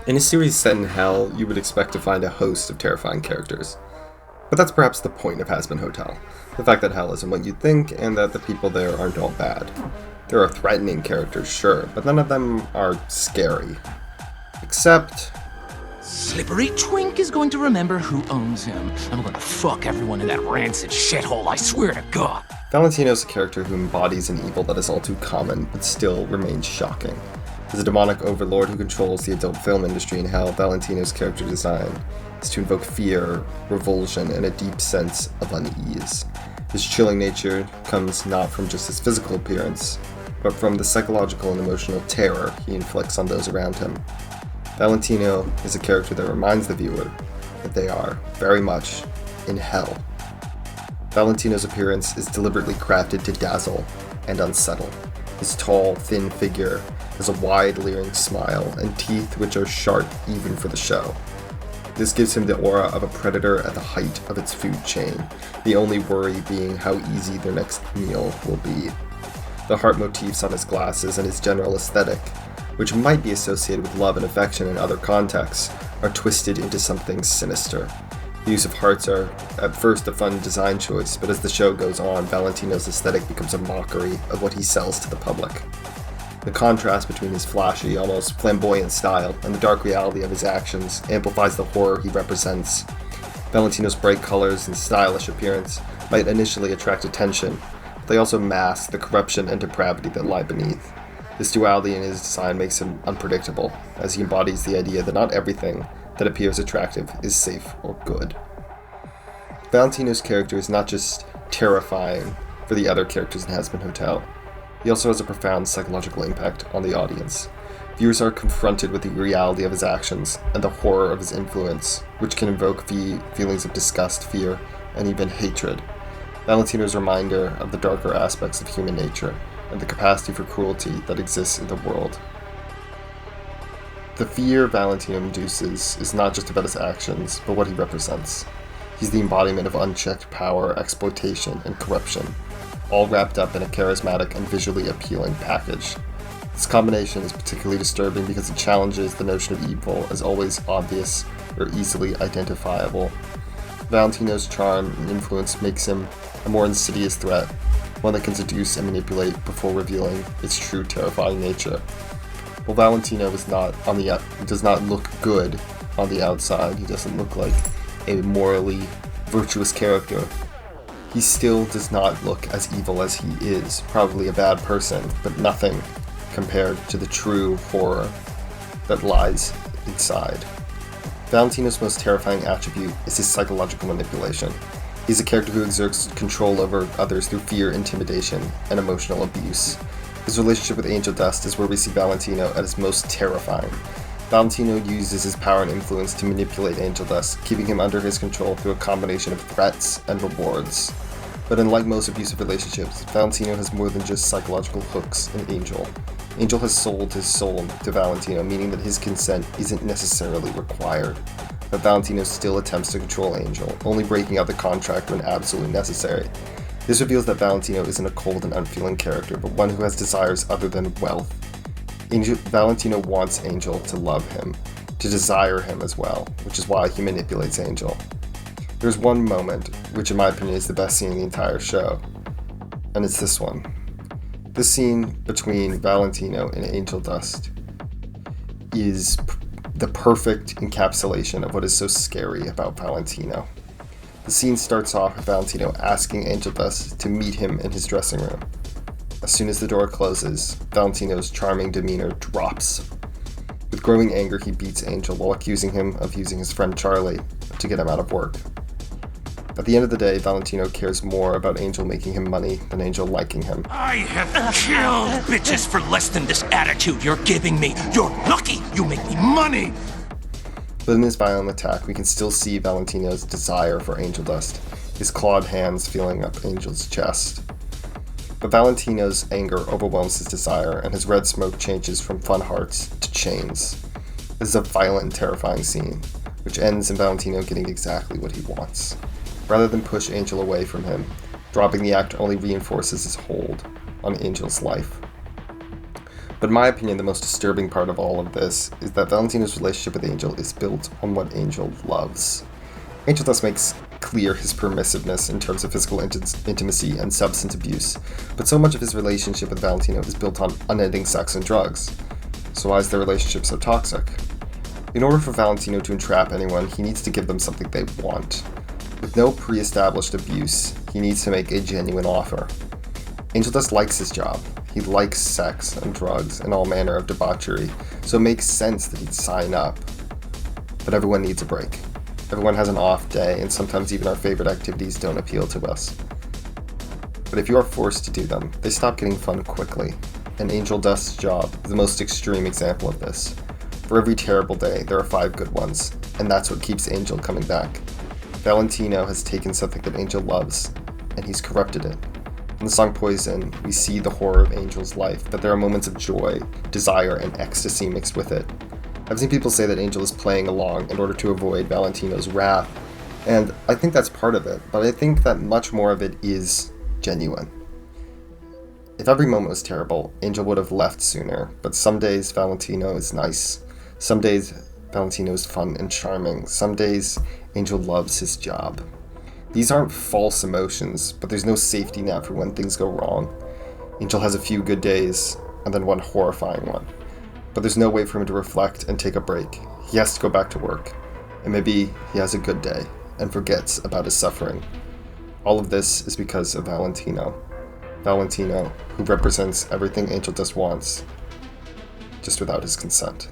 In a series set in Hell, you would expect to find a host of terrifying characters. But that's perhaps the point of Hazbin Hotel. The fact that Hell isn't what you'd think, and that the people there aren't all bad. There are threatening characters, sure, but none of them are scary. Except... Slippery Twink is going to remember who owns him. I'm gonna fuck everyone in that rancid shithole, I swear to God. Valentino's a character who embodies an evil that is all too common, but still remains shocking. As a demonic overlord who controls the adult film industry in Hell, Valentino's character design is to invoke fear, revulsion, and a deep sense of unease. His chilling nature comes not from just his physical appearance, but from the psychological and emotional terror he inflicts on those around him. Valentino is a character that reminds the viewer that they are, very much, in hell. Valentino's appearance is deliberately crafted to dazzle and unsettle. His tall, thin figure has a wide, leering smile and teeth which are sharp even for the show. This gives him the aura of a predator at the height of its food chain, the only worry being how easy their next meal will be. The heart motifs on his glasses and his general aesthetic, which might be associated with love and affection in other contexts, are twisted into something sinister. The use of hearts are at first a fun design choice, but as the show goes on, Valentino's aesthetic becomes a mockery of what he sells to the public. The contrast between his flashy, almost flamboyant style and the dark reality of his actions amplifies the horror he represents. Valentino's bright colors and stylish appearance might initially attract attention, but they also mask the corruption and depravity that lie beneath. This duality in his design makes him unpredictable, as he embodies the idea that not everything that appears attractive is safe or good. Valentino's character is not just terrifying for the other characters in Hazbin Hotel, he also has a profound psychological impact on the audience. Viewers are confronted with the reality of his actions and the horror of his influence, which can invoke feelings of disgust, fear, and even hatred. Valentino's a reminder of the darker aspects of human nature and the capacity for cruelty that exists in the world. The fear Valentino induces is not just about his actions, but what he represents. He's the embodiment of unchecked power, exploitation, and corruption, all wrapped up in a charismatic and visually appealing package. This combination is particularly disturbing because it challenges the notion of evil as always obvious or easily identifiable. Valentino's charm and influence makes him a more insidious threat, one that can seduce and manipulate before revealing its true terrifying nature. While Valentino does not look good on the outside, he doesn't look like a morally virtuous character, he still does not look as evil as he is, probably a bad person, but nothing compared to the true horror that lies inside. Valentino's most terrifying attribute is his psychological manipulation. He's a character who exerts control over others through fear, intimidation, and emotional abuse. His relationship with Angel Dust is where we see Valentino at his most terrifying. Valentino uses his power and influence to manipulate Angel Dust, keeping him under his control through a combination of threats and rewards. But unlike most abusive relationships, Valentino has more than just psychological hooks in Angel. Angel has sold his soul to Valentino, meaning that his consent isn't necessarily required. But Valentino still attempts to control Angel, only breaking out the contract when absolutely necessary. This reveals that Valentino isn't a cold and unfeeling character, but one who has desires other than wealth. Valentino wants Angel to love him, to desire him as well, which is why he manipulates Angel. There's one moment, which in my opinion is the best scene in the entire show, and it's this one. This scene between Valentino and Angel Dust is the perfect encapsulation of what is so scary about Valentino. The scene starts off with Valentino asking Angel Dust to meet him in his dressing room. As soon as the door closes, Valentino's charming demeanor drops. With growing anger, he beats Angel while accusing him of using his friend Charlie to get him out of work. At the end of the day, Valentino cares more about Angel making him money than Angel liking him. I have killed bitches for less than this attitude you're giving me. You're lucky you make me money. But in this violent attack, we can still see Valentino's desire for Angel Dust, his clawed hands feeling up Angel's chest. But Valentino's anger overwhelms his desire, and his red smoke changes from fun hearts to chains. This is a violent and terrifying scene, which ends in Valentino getting exactly what he wants. Rather than push Angel away from him, dropping the act only reinforces his hold on Angel's life. But in my opinion, the most disturbing part of all of this is that Valentino's relationship with Angel is built on what Angel loves. Angel thus makes clear his permissiveness in terms of physical intimacy and substance abuse, but so much of his relationship with Valentino is built on unending sex and drugs. So why is their relationship so toxic? In order for Valentino to entrap anyone, he needs to give them something they want. With no pre-established abuse, he needs to make a genuine offer. Angel just likes his job. He likes sex and drugs and all manner of debauchery, so it makes sense that he'd sign up. But everyone needs a break. Everyone has an off day, and sometimes even our favorite activities don't appeal to us. But if you are forced to do them, they stop getting fun quickly. And Angel Dust's job is the most extreme example of this. For every terrible day, there are 5 good ones, and that's what keeps Angel coming back. Valentino has taken something that Angel loves, and he's corrupted it. In the song Poison, we see the horror of Angel's life, but there are moments of joy, desire, and ecstasy mixed with it. I've seen people say that Angel is playing along in order to avoid Valentino's wrath, and I think that's part of it, but I think that much more of it is genuine. If every moment was terrible, Angel would have left sooner, but some days Valentino is nice. Some days Valentino is fun and charming. Some days Angel loves his job. These aren't false emotions, but there's no safety net for when things go wrong. Angel has a few good days, and then one horrifying one. But there's no way for him to reflect and take a break. He has to go back to work. And maybe he has a good day, and forgets about his suffering. All of this is because of Valentino. Valentino, who represents everything Angel Dust wants, just without his consent.